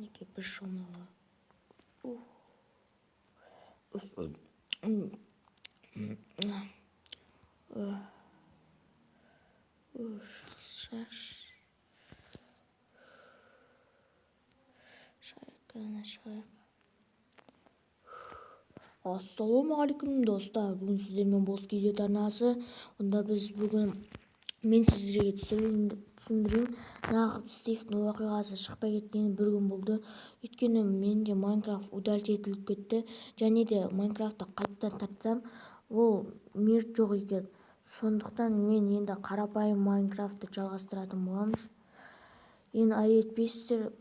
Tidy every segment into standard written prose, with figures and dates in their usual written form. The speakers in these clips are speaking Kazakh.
Неге бір шомылы. Ассалаумағалейкум достар, бүгін сіздермен бос кезет арнасы. Онда біз бүгін мен сіздерге түсіндірейін, нағып Стивтің оқиғасы шықпай кеткені бір күн болды. Өйткені менде Майнкрафт удалить етіліп кетті, және де Майнкрафтты қайттан тартсам, ол мирт жоқ екен. Сондықтан мен енді қарапайым Майнкрафтты жалғастыратын боламыз. Енді ай етпейсіздер,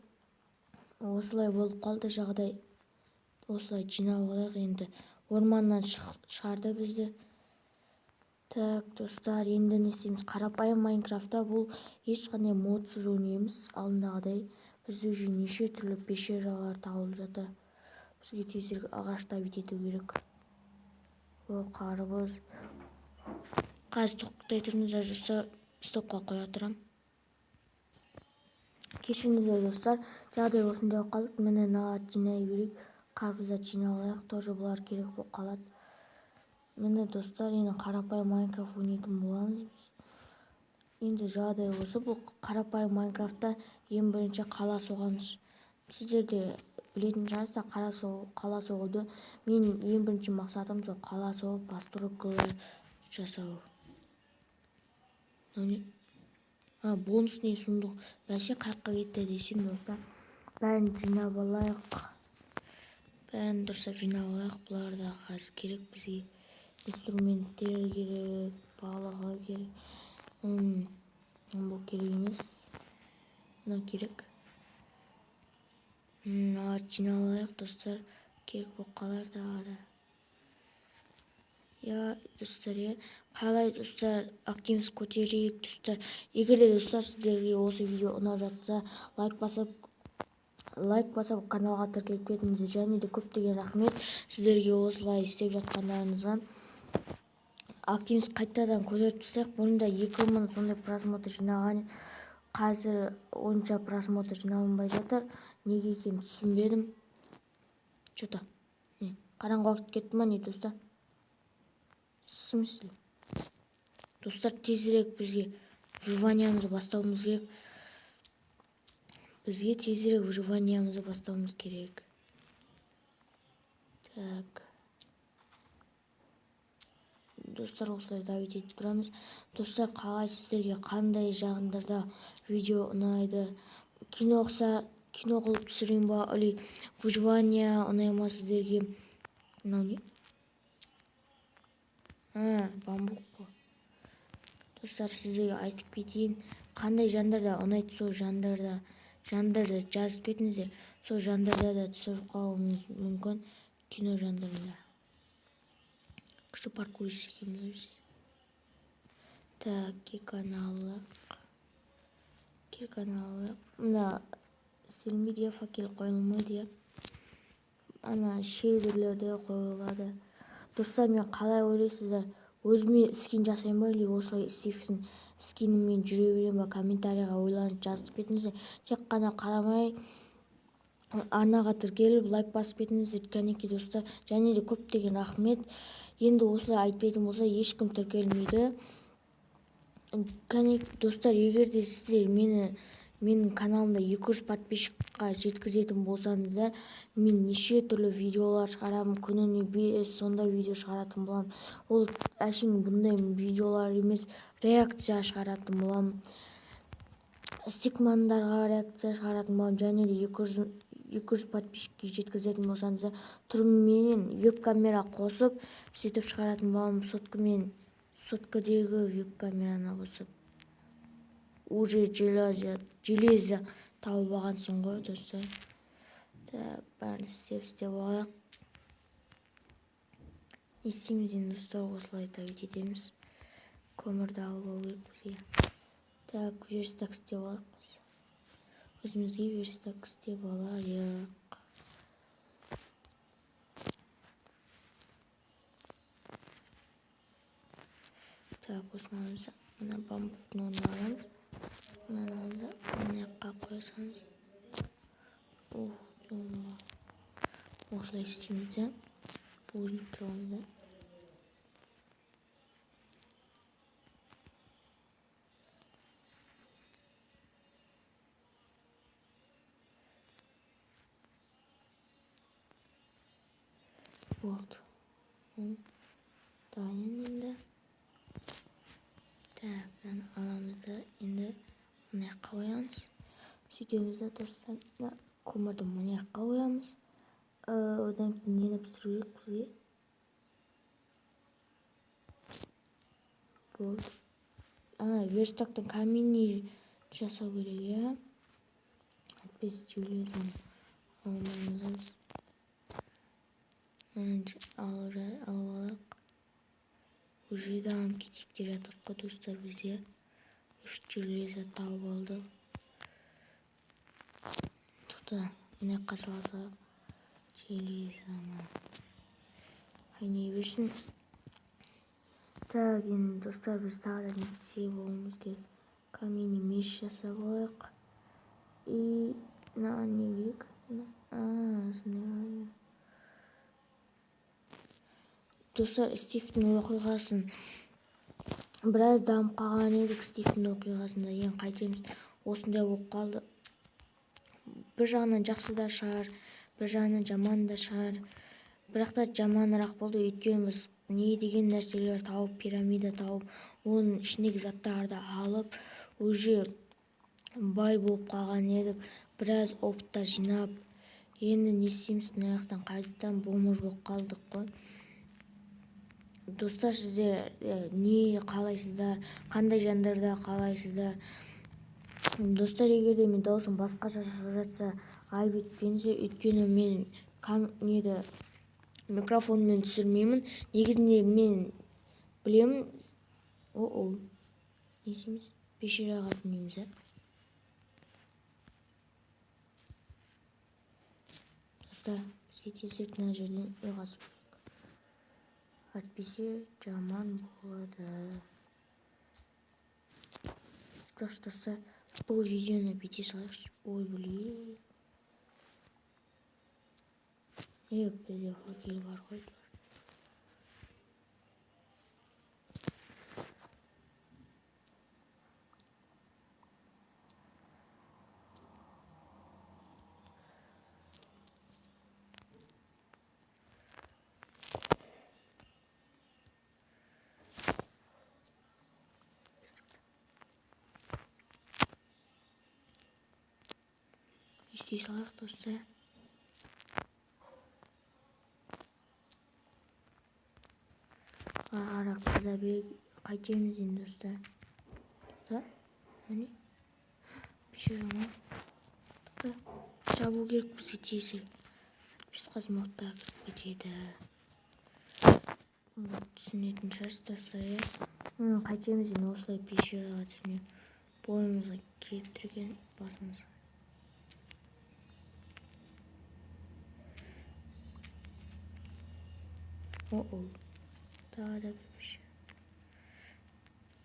осылай болып қалды жағдай. Осылай жинап алайық, енді орманнан шығарды бізді. Так, достар, енді не істейміз? Қарапайым Майнкрафтта бұл ешқандай модсыз ойнаймыз. Алдындағыдай бізде уже неше түрлі пещералар табылып жатыр. Бізге тезірек ағашта бітету керек. О, қарбыз. Қазір тоқтай тұрыңыздар, жаста стопқа қоя тұрам. Кешіріңіздер достар, жағдай осындай қалды. Міне налат жинай берейік. Қарбыздарды жинап алайық, тоже бұлар керек болып қалады. Міне достар, енді қарапайым Майнкрафт ойнайтын боламыз. Енді жағдай осы, бұл қарапайым Майнкрафтта ең бірінші қала соғамыз. Сіздер де білетін шығарсыздар қала соғуды. Мен ең бірінші мақсатым сол қала соғып, постройкалар жасау. Бонусный сундук. Бәсе қаққа кетті десем достар. Бәрін жинап алайық. Бәрін дұрыстап жинап алайық. Бұлар да қазір керек бізге. Инструменттер керек, балығы керек. Бұл керек емес. Мынау керек. Жинап алайық достар. Керек болып қалар да. Я достар, қалай достар, активность көтерейік достар. Егер де достар сіздерге осы видео ұнап жатса, лайк басып каналға тіркеліп кетіңіздер. Және де көптеген рахмет сіздерге осылай істеп жатқандарыңызға. Активность қайтадан көтеріп тастайық. Бұрында 2000 сондай просмотр жинаған. Қазір онша просмотр жиналынбай жатыр. Неге екенін түсінбедім. Что-то қараңғы уақыт кетті ма не достар? В смысле? Достар, тезірек бізге выживаниямызды бастауымыз керек. Так. Достар, осылай давить етіп тұрамыз. Достар, қалай сіздерге қандай жағындарда видео ұнайды? Кино қылып түсірейін ба, или выживание ұнай ма сіздерге? Мынау не? Бамбук қой. Достар, сіздерге айтып кетейін, қандай жандарда ұнайды, сол жандарды жазып кетіңіздер. Сол жандарда да түсіріп қалуымыз мүмкін. Кино жандарында. Күшті паркурист екенбіз өзі. Так, каналы. Мына стилмедиа факел қойылмайды. Ана шейдерлерде қойылады. Достар, мен қалай ойлайсыздар? Өзіме скин жасайын ба, или осылай Стивтің скинімен жүре берем ба? Комментарийға ойларыңызды жазып кетіңіздер. Тек қана қарамай арнаға тіркеліп лайк басып кетіңіздер. Кәнеки достар, және де көптеген рахмет. Енді осылай айтпайтын болса ешкім тіркелмейді. Кәнеки достар, егер де сіздер менің каналымда 200 подписчикқа жеткізетін болсаңыздар, мен неше түрлі видеолар шығарамын, күніне 5 сондай видео шығаратын болам. Ол әшейін бұндай видеолар емес, реакция шығаратын болам. Стикмандарға реакция шығаратын болам. Және де 200 подписчикке жеткізетін болсаңыздар, түрменен веб-камера қосып, сөйтіп шығаратын болам. Соткадегі веб-камераны қосып. Уже железо тауып алғансың ғой достар. Так, бәрін істеп алайық. Не істейміз енді достар, осылай давить етеміз. Көмірді алып алу керек бізге. Так, верстак істеп алайық біз. Өзімізге верстак істеп алайық. Так, осыны мына бамбуктың орнына аламыз. Мына жаққа қойсаңыз. осылай істейміз да. Бөлініп тұрамыз да. Болды. Дайын енді. Так, аламыз да енді мына жаққа қоямыз. Сөйтеміз да достар, көмірді мына жаққа қоямыз. Одан кейін нені пісіру керек бізге? Болды. Верстактан каменный жасау керек, я. Без железом алмаймыз. Алып алайық. Уже дамып кетейік деп жатыр ғой достар, бізде 3 железо тауып алдық. Тоқта, мына жаққа салсақ железоны қайнай берсін. Так, енді достар, біз тағы да не істеп болуымыз керек? Каменный меч жасап алайық. И не керек? Достар, Стивтің оқиғасын біраз дамып қалған едік. Стивтің оқиғасында ең қайтеміз, осындай болып қалды. Bir жағынан жақсы да шығар, бір жағынан жаман да шығар. Бірақ та жаманырақ болды, өйткені біз не деген нәрселер тауып, пирамида тауып, оның ішіндегі заттарды алып, уже бай болып қалған едік. Біраз опыттар жинап, енді не істейміз, мына жақтан қайтадан бомж болып қалдық қой. Достар, сіздер не қалайсыздар, қандай жандарда қалайсыздар? Достар, егер де мен даусым басқаша шығып жатса, айып етпеңіздер, өйткені мен микрофонмен түсірмеймін. Негізінде мен білемін. Не істейміз? Пешераға түнейміз, Достар, сөйтсек мына жерден ұйғасып керек. Әйтпесе жаман болады. Достар, бұл видеоны бүйте салайықшы. Ой, блин. Бізде хоккей бар ғой. İstey salaq dostlar. Araqada bir қайтеміз енді достар. Да? Әне? Пешер ама. Жабу керек бізге тесіл. Біз қазмақтар кетеді. Түсінетін шығарсыз достар, я. Қайтеміз енді осылай пешераға түсіне. Бойымызға келіп тұрген басымызға. Daha da bir şey.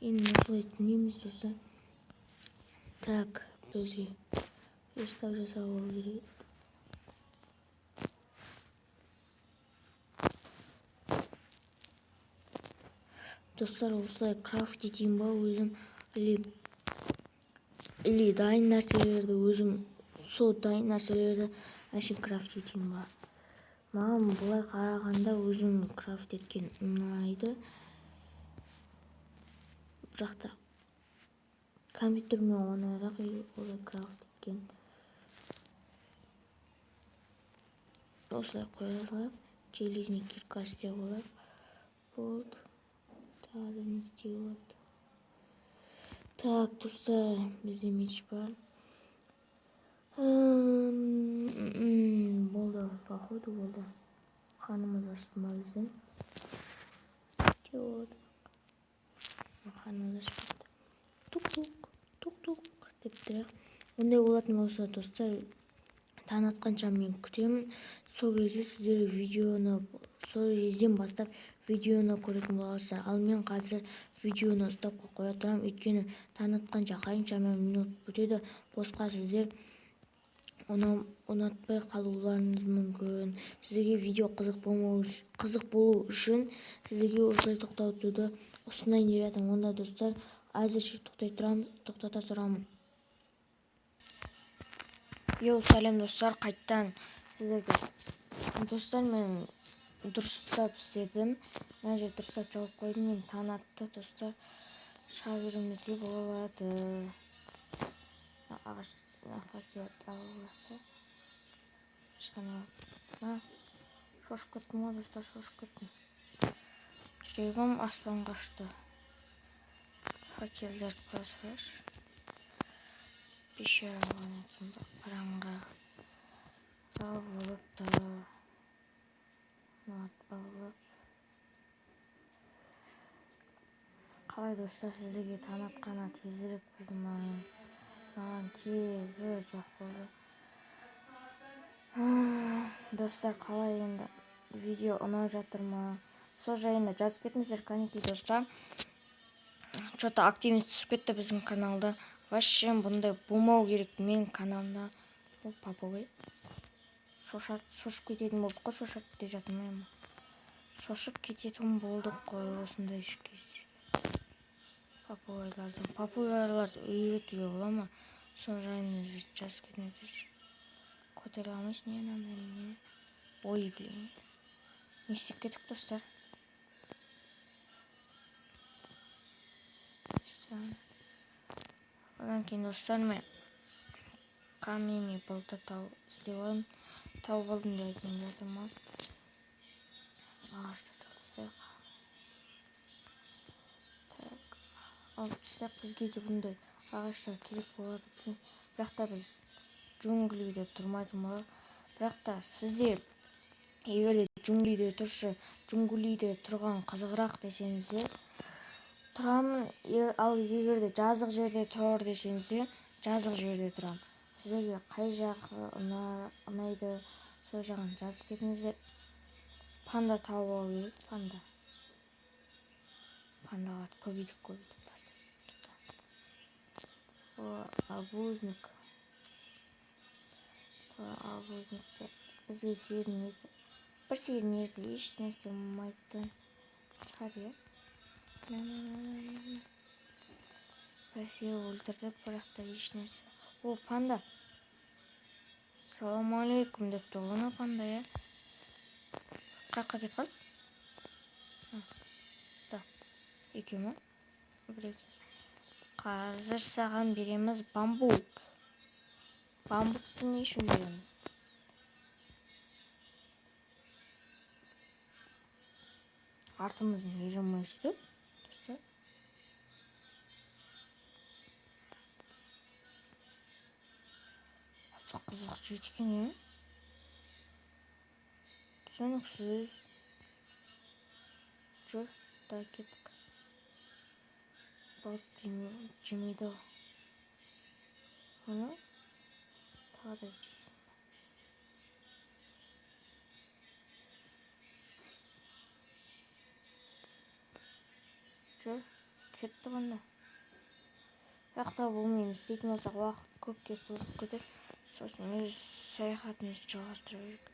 Yine nasıl ettiğimiz dostlar. Tak, böyle. Gösterce sağ olabilir. Dostlar, осылай крафт етейін ба өзім, или дайын нәрселерді өзім, сол дайын нәрселерді әшін крафт етейін ба. Маған бұлай қарағанда өзім крафт еткен ұнайды. Бірақ та компьютермен оңайырақ олай крафт еткен. Осылай қоя салайық. Железный кирка істеп алайық. Болды. Тағы да не істеп алады. Так, достар, бізде меч бар. Болды, походу болды. Қанымыз ашты ма біздің? Жоқ. Қанымыз ашпады. Тук-тук деп тұрақ. Ондай болатын болса, достар, таң атқанша мен күтемін. Сол кезде сіздер видеоны, сол кезден бастап видеоны көретін боласыздар. Ал мен қазір видеоны ұстап қоя тұрамын, өйткені таң атқанша қаншама минут өтеді. Босқа сіздер ұнатпай қалуларыңыз мүмкін. Сіздерге видео қызық болу үшін сіздерге осылай тоқтатуды ұсынайын деп жатырмын. Онда достар, әзірше тоқтата тұрамын. Сәлем достар, қайттан сіздерге. Достар, мен дұрыстап істедім. Мына жерде дұрыстап жауап қойдым. Мен танатты достар. Шыға беруімізге болады. Ағаш шошып кеттім ғой достар, шошып кеттім. Жүрегім аспан қашты. Факелдерді қойсайш. Бешер алған екен параңға. Ал болып та. Қалай достар, сіздерге танатқаны тезірек болды ма? Маған тегі жоқ болды. Достар, қалай енді видео ұнап жатыр ма? Сол жайында жазып кетіңіздер, қанекей достар. Что-то активность түсіп кетті біздің каналда. Вообще бұндай болмау керек менің каналымда. Бұл папугай. Шошып кететін болдық қой, шошып кете жатырмаймын. Шошып кететін болдық қой осындай кезде. Папугайларды үйретуге бола ма? Сол жайында жазып кетіңіздер. Көтере алмайсың, не анандай. Ой, блин. Не істеп кеттік достар? Одан кейін достар, мен камень былтыр істеп алдым. Тауып алдым деп айтайын жатырмын. Алып тастап, бізге де бұндай ағаштар керек болады. Бірақ та біз джунглиде тұрмайтын болар. Бірақ та сіздер егерде джунглиде тұрған қызығырақ десеңіздер, тұрамын. Ал егерде жазық жерде тұрар десеңіздер, жазық жерде тұрам. Сіздерге қай жағы ұнайды, сол жағын жазып кетіңіздер. Панда тауып алу керек, панда. Пандаға көбейдік. Арбузник. Арбузникте бізге серінеді. Бір серінеді, еш нәрсе болмайды. Шығады, е? Біресе өлтірдік, бірақ та еш нәрсе. О, панда. Салам алейкум деп тұғына панда, е? Қаққа кет қал? Да. Еке ма? Бір-екі. Қазір саған береміз бамбук. Бамбукты не үшін береміз? Артымыздың ерімізді. Қызық жеткен, е? Түсініксіз. Жүр, да кеттік. Балық жемейді. Оны тағы да жейсің. Жүр, кетті ғанда. Бірақ та бұл мен істейтін болсақ уақыт көпке созып кетеді. Сосын өз саяхатымызды жалғастыра берейік.